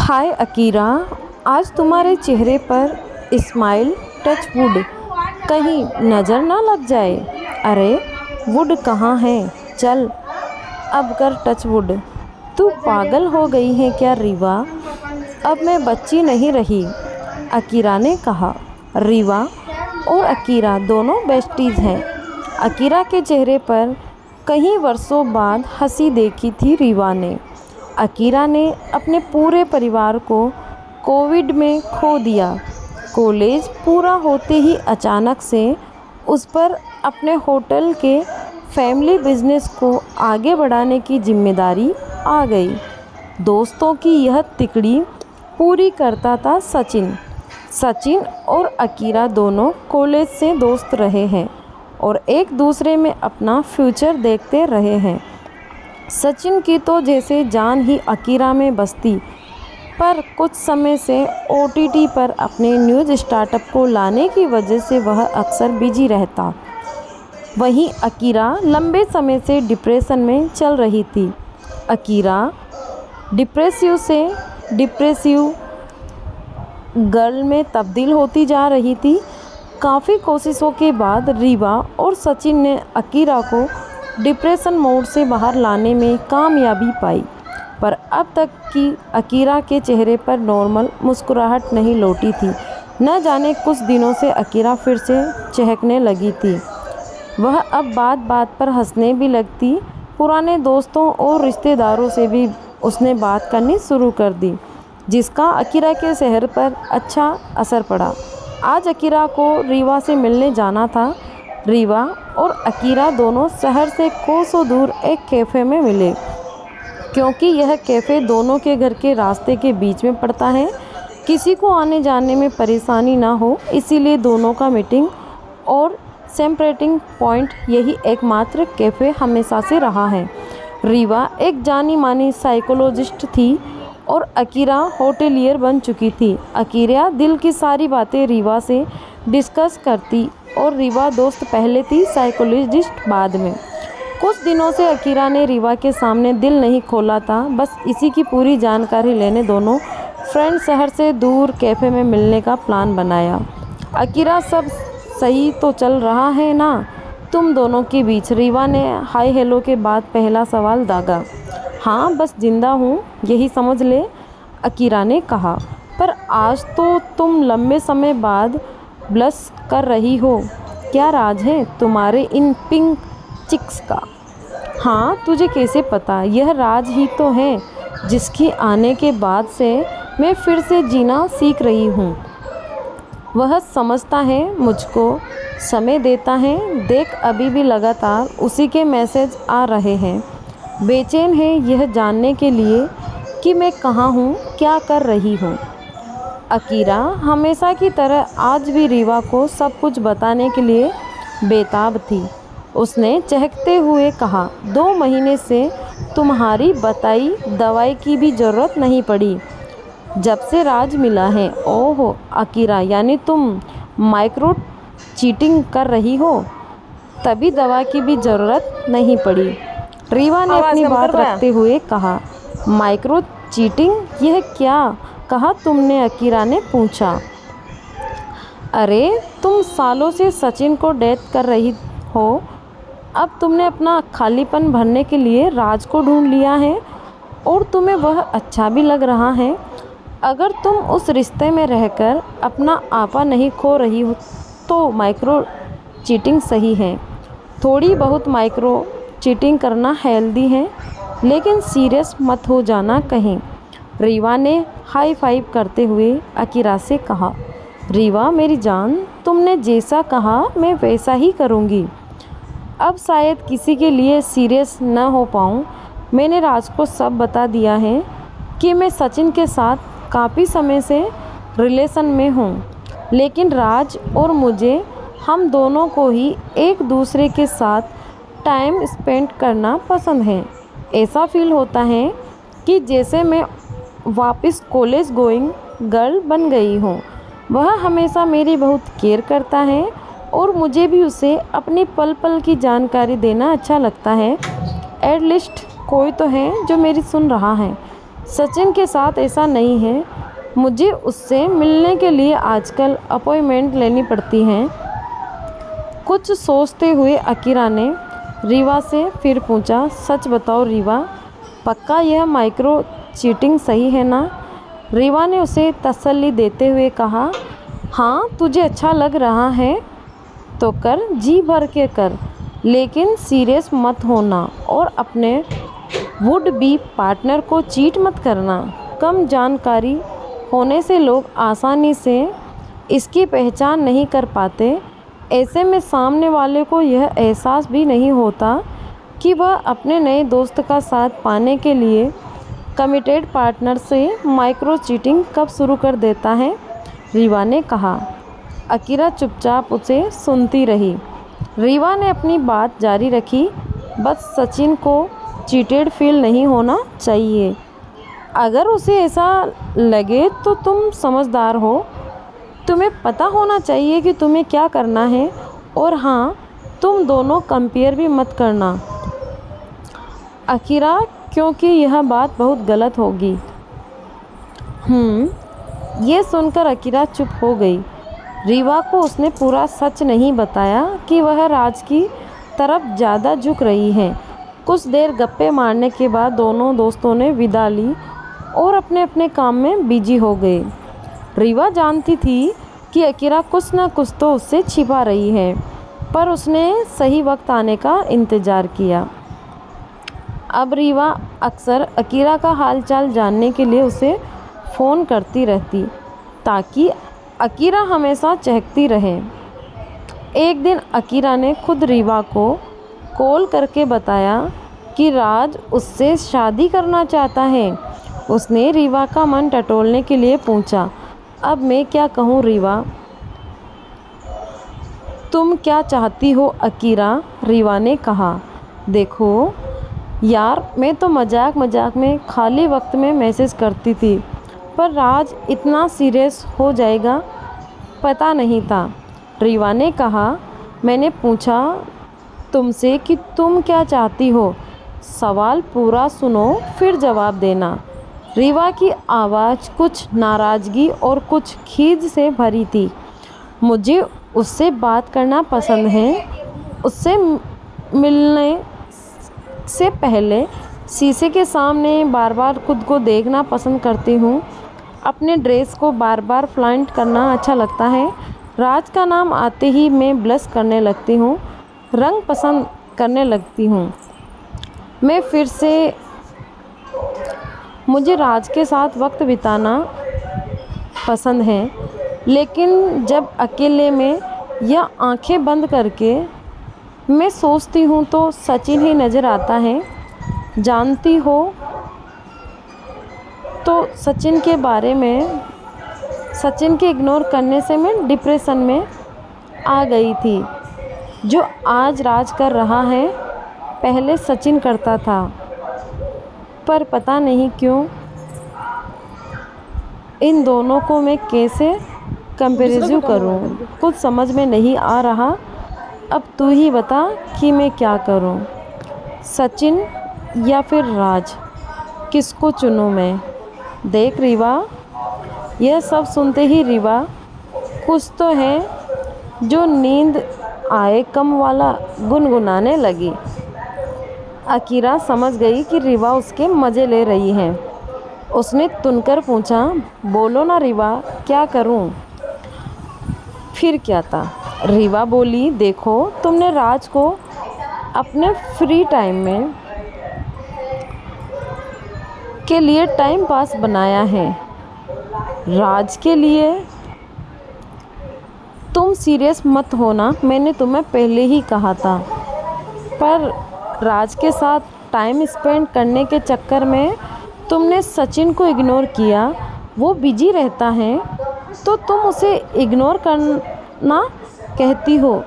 हाय Akira, आज तुम्हारे चेहरे पर स्माइल टच वुड कहीं नज़र ना लग जाए। अरे वुड कहाँ है, चल अब कर टच वुड। तू पागल हो गई है क्या रीवा? अब मैं बच्ची नहीं रही, अकीरा ने कहा। रीवा और अकीरा दोनों बेस्टीज हैं। अकीरा के चेहरे पर कई वर्षों बाद हंसी देखी थी रीवा ने। अकीरा ने अपने पूरे परिवार को कोविड में खो दिया। कॉलेज पूरा होते ही अचानक से उस पर अपने होटल के फैमिली बिजनेस को आगे बढ़ाने की जिम्मेदारी आ गई। दोस्तों की यह तिकड़ी पूरी करता था सचिन। सचिन और अकीरा दोनों कॉलेज से दोस्त रहे हैं और एक दूसरे में अपना फ्यूचर देखते रहे हैं। सचिन की तो जैसे जान ही अकीरा में बसती, पर कुछ समय से ओटीटी पर अपने न्यूज़ स्टार्टअप को लाने की वजह से वह अक्सर बिजी रहता। वहीं अकीरा लंबे समय से डिप्रेशन में चल रही थी। अकीरा डिप्रेसिव से डिप्रेसिव गर्ल में तब्दील होती जा रही थी। काफ़ी कोशिशों के बाद रीवा और सचिन ने अकीरा को डिप्रेशन मोड से बाहर लाने में कामयाबी पाई, पर अब तक की अकीरा के चेहरे पर नॉर्मल मुस्कुराहट नहीं लौटी थी। न जाने कुछ दिनों से अकीरा फिर से चहकने लगी थी। वह अब बात बात पर हंसने भी लगती। पुराने दोस्तों और रिश्तेदारों से भी उसने बात करनी शुरू कर दी, जिसका अकीरा के शहर पर अच्छा असर पड़ा। आज अकीरा को रीवा से मिलने जाना था। रीवा और अकीरा दोनों शहर से कोसों दूर एक कैफ़े में मिले। क्योंकि यह कैफ़े दोनों के घर के रास्ते के बीच में पड़ता है, किसी को आने जाने में परेशानी ना हो, इसीलिए दोनों का मीटिंग और सेपरेटिंग पॉइंट यही एकमात्र कैफ़े हमेशा से रहा है। रीवा एक जानी मानी साइकोलॉजिस्ट थी और अकीरा होटेलियर बन चुकी थी। अकीरा दिल की सारी बातें रीवा से डिस्कस करती और रीवा दोस्त पहले थी, साइकोलॉजिस्ट बाद में। कुछ दिनों से अकीरा ने रीवा के सामने दिल नहीं खोला था। बस इसी की पूरी जानकारी लेने दोनों फ्रेंड शहर से दूर कैफ़े में मिलने का प्लान बनाया। अकीरा, सब सही तो चल रहा है ना तुम दोनों के बीच? रीवा ने हाय हेलो के बाद पहला सवाल दागा। हाँ, बस जिंदा हूँ यही समझ ले, अकीरा ने कहा। पर आज तो तुम लंबे समय बाद ब्लश कर रही हो, क्या राज है तुम्हारे इन पिंक चिक्स का? हाँ, तुझे कैसे पता? यह राज ही तो है जिसकी आने के बाद से मैं फिर से जीना सीख रही हूँ। वह समझता है मुझको, समय देता है। देख, अभी भी लगातार उसी के मैसेज आ रहे हैं। बेचैन है यह जानने के लिए कि मैं कहाँ हूँ, क्या कर रही हूँ। अकीरा हमेशा की तरह आज भी रीवा को सब कुछ बताने के लिए बेताब थी। उसने चहकते हुए कहा, 2 महीने से तुम्हारी बताई दवाई की भी ज़रूरत नहीं पड़ी जब से राज मिला है। ओहो अकीरा, यानी तुम माइक्रो चीटिंग कर रही हो, तभी दवा की भी ज़रूरत नहीं पड़ी। रीवा ने अपनी बात रखते हुए कहा। माइक्रो चीटिंग, यह क्या कहा तुमने? अकीरा ने पूछा। अरे तुम सालों से सचिन को डेट कर रही हो, अब तुमने अपना खालीपन भरने के लिए राज को ढूंढ लिया है और तुम्हें वह अच्छा भी लग रहा है। अगर तुम उस रिश्ते में रहकर अपना आपा नहीं खो रही हो तो माइक्रो चीटिंग सही है। थोड़ी बहुत माइक्रो चीटिंग करना हेल्दी है, लेकिन सीरियस मत हो जाना कहीं। रीवा ने हाई फाइव करते हुए अकीरा से कहा। रीवा मेरी जान, तुमने जैसा कहा मैं वैसा ही करूँगी। अब शायद किसी के लिए सीरियस न हो पाऊँ। मैंने राज को सब बता दिया है कि मैं सचिन के साथ काफ़ी समय से रिलेशन में हूँ, लेकिन राज और मुझे, हम दोनों को ही एक दूसरे के साथ टाइम स्पेंड करना पसंद है। ऐसा फील होता है कि जैसे मैं वापस कॉलेज गोइंग गर्ल बन गई हूँ। वह हमेशा मेरी बहुत केयर करता है और मुझे भी उसे अपनी पल पल की जानकारी देना अच्छा लगता है। एटलीस्ट कोई तो है जो मेरी सुन रहा है। सचिन के साथ ऐसा नहीं है। मुझे उससे मिलने के लिए आजकल अपॉइंटमेंट लेनी पड़ती है। कुछ सोचते हुए अकीरा ने रीवा से फिर पूछा, सच बताओ रीवा, पक्का यह माइक्रो चीटिंग सही है ना? रीवा ने उसे तसल्ली देते हुए कहा, हाँ तुझे अच्छा लग रहा है तो कर, जी भर के कर, लेकिन सीरियस मत होना और अपने वुड बी पार्टनर को चीट मत करना। कम जानकारी होने से लोग आसानी से इसकी पहचान नहीं कर पाते। ऐसे में सामने वाले को यह एहसास भी नहीं होता कि वह अपने नए दोस्त का साथ पाने के लिए कमिटेड पार्टनर से माइक्रो चीटिंग कब शुरू कर देता है, रीवा ने कहा। अकीरा चुपचाप उसे सुनती रही। रीवा ने अपनी बात जारी रखी, बस सचिन को चीटेड फील नहीं होना चाहिए। अगर उसे ऐसा लगे तो तुम समझदार हो, तुम्हें पता होना चाहिए कि तुम्हें क्या करना है। और हाँ, तुम दोनों कंपेयर भी मत करना अकीरा, क्योंकि यह बात बहुत गलत होगी। ये सुनकर अकीरा चुप हो गई। रीवा को उसने पूरा सच नहीं बताया कि वह राज की तरफ ज़्यादा झुक रही है। कुछ देर गप्पे मारने के बाद दोनों दोस्तों ने विदा ली और अपने अपने काम में बिजी हो गए। रीवा जानती थी कि अकीरा कुछ न कुछ तो उससे छिपा रही है, पर उसने सही वक्त आने का इंतज़ार किया। अब रीवा अक्सर अकीरा का हालचाल जानने के लिए उसे फ़ोन करती रहती, ताकि अकीरा हमेशा चहकती रहे। एक दिन अकीरा ने खुद रीवा को कॉल करके बताया कि राज उससे शादी करना चाहता है। उसने रीवा का मन टटोलने के लिए पूछा, अब मैं क्या कहूँ रीवा, तुम क्या चाहती हो अकीरा? रीवा ने कहा, देखो यार, मैं तो मजाक मजाक में खाली वक्त में मैसेज करती थी, पर राज इतना सीरियस हो जाएगा पता नहीं था। रीवा ने कहा, मैंने पूछा तुमसे कि तुम क्या चाहती हो, सवाल पूरा सुनो फिर जवाब देना। रीवा की आवाज़ कुछ नाराज़गी और कुछ खीज से भरी थी। मुझे उससे बात करना पसंद है। उससे मिलने से पहले शीशे के सामने बार बार खुद को देखना पसंद करती हूँ। अपने ड्रेस को बार बार फ्लॉन्ट करना अच्छा लगता है। राज का नाम आते ही मैं ब्लश करने लगती हूँ, रंग पसंद करने लगती हूँ। मैं फिर से मुझे राज के साथ वक्त बिताना पसंद है, लेकिन जब अकेले में या आंखें बंद करके मैं सोचती हूँ तो सचिन ही नज़र आता है। जानती हो तो सचिन के बारे में, सचिन के इग्नोर करने से मैं डिप्रेशन में आ गई थी। जो आज राज कर रहा है पहले सचिन करता था, पर पता नहीं क्यों इन दोनों को मैं कैसे कंपैरिजन करूं, कुछ समझ में नहीं आ रहा। अब तू ही बता कि मैं क्या करूं, सचिन या फिर राज, किसको चुनूं मैं? देख रीवा, यह सब सुनते ही रीवा कुछ तो है जो नींद आए कम वाला गुनगुनाने लगी। अकीरा समझ गई कि रीवा उसके मज़े ले रही है। उसने तुनकर पूछा, बोलो ना रीवा, क्या करूं? फिर क्या था? रीवा बोली, देखो तुमने राज को अपने फ्री टाइम में के लिए टाइम पास बनाया है। राज के लिए तुम सीरियस मत होना, मैंने तुम्हें पहले ही कहा था। पर राज के साथ टाइम स्पेंड करने के चक्कर में तुमने सचिन को इग्नोर किया। वो बिजी रहता है तो तुम उसे इग्नोर करना कहती हो।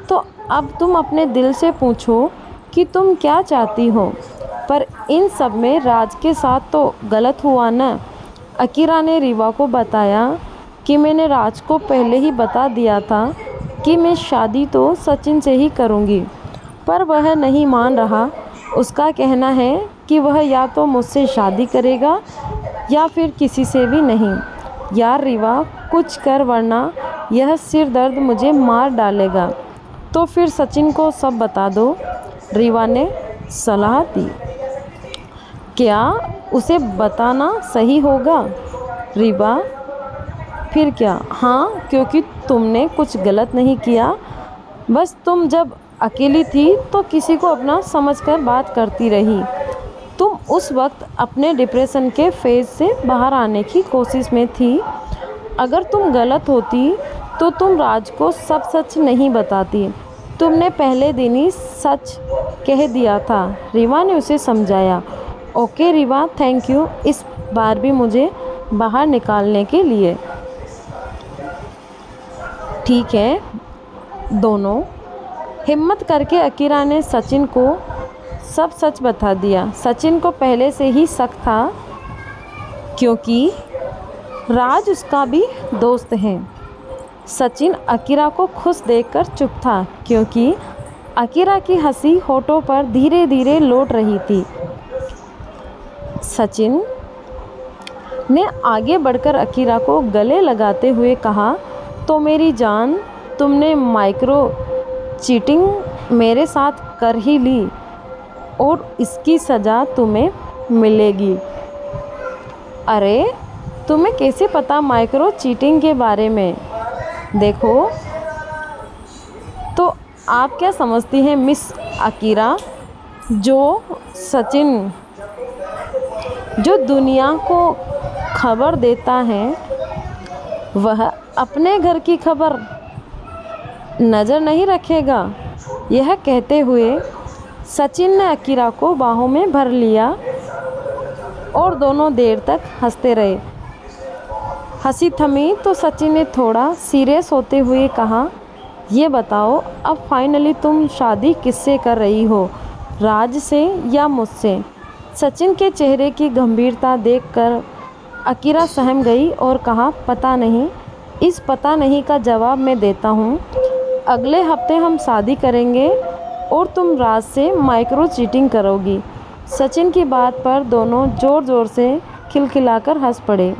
तो अब तुम अपने दिल से पूछो कि तुम क्या चाहती हो। पर इन सब में राज के साथ तो गलत हुआ ना। अकीरा ने रीवा को बताया कि मैंने राज को पहले ही बता दिया था कि मैं शादी तो सचिन से ही करूँगी, पर वह नहीं मान रहा। उसका कहना है कि वह या तो मुझसे शादी करेगा या फिर किसी से भी नहीं। यार रीवा, कुछ कर वरना यह सिर दर्द मुझे मार डालेगा। तो फिर सचिन को सब बता दो, रीवा ने सलाह दी। क्या उसे बताना सही होगा रीवा? फिर क्या? हाँ, क्योंकि तुमने कुछ गलत नहीं किया। बस तुम जब अकेली थी तो किसी को अपना समझकर बात करती रही। तुम उस वक्त अपने डिप्रेशन के फेज़ से बाहर आने की कोशिश में थी। अगर तुम गलत होती तो तुम राज को सब सच नहीं बताती। तुमने पहले दिन ही सच कह दिया था, रीवा ने उसे समझाया। ओके रीवा, थैंक यू इस बार भी मुझे बाहर निकालने के लिए। ठीक है दोनों। हिम्मत करके अकीरा ने सचिन को सब सच बता दिया। सचिन को पहले से ही शक था क्योंकि राज उसका भी दोस्त है। सचिन अकीरा को खुश देखकर चुप था क्योंकि अकीरा की हंसी होठों पर धीरे धीरे लौट रही थी। सचिन ने आगे बढ़कर अकीरा को गले लगाते हुए कहा, तो मेरी जान, तुमने माइक्रो चीटिंग मेरे साथ कर ही ली और इसकी सज़ा तुम्हें मिलेगी। अरे तुम्हें कैसे पता माइक्रो चीटिंग के बारे में? देखो तो आप क्या समझती हैं मिस अकीरा, जो सचिन जो दुनिया को खबर देता है वह अपने घर की खबर नज़र नहीं रखेगा। यह कहते हुए सचिन ने अकीरा को बाहों में भर लिया और दोनों देर तक हंसते रहे। हंसी थमी तो सचिन ने थोड़ा सीरियस होते हुए कहा, ये बताओ अब फाइनली तुम शादी किससे कर रही हो, राज से या मुझसे? सचिन के चेहरे की गंभीरता देखकर अकीरा सहम गई और कहा, पता नहीं। इस पता नहीं का जवाब मैं देता हूँ। अगले हफ्ते हम शादी करेंगे और तुम राज से माइक्रो चीटिंग करोगी। सचिन की बात पर दोनों ज़ोर ज़ोर से खिलखिलाकर हंस पड़े।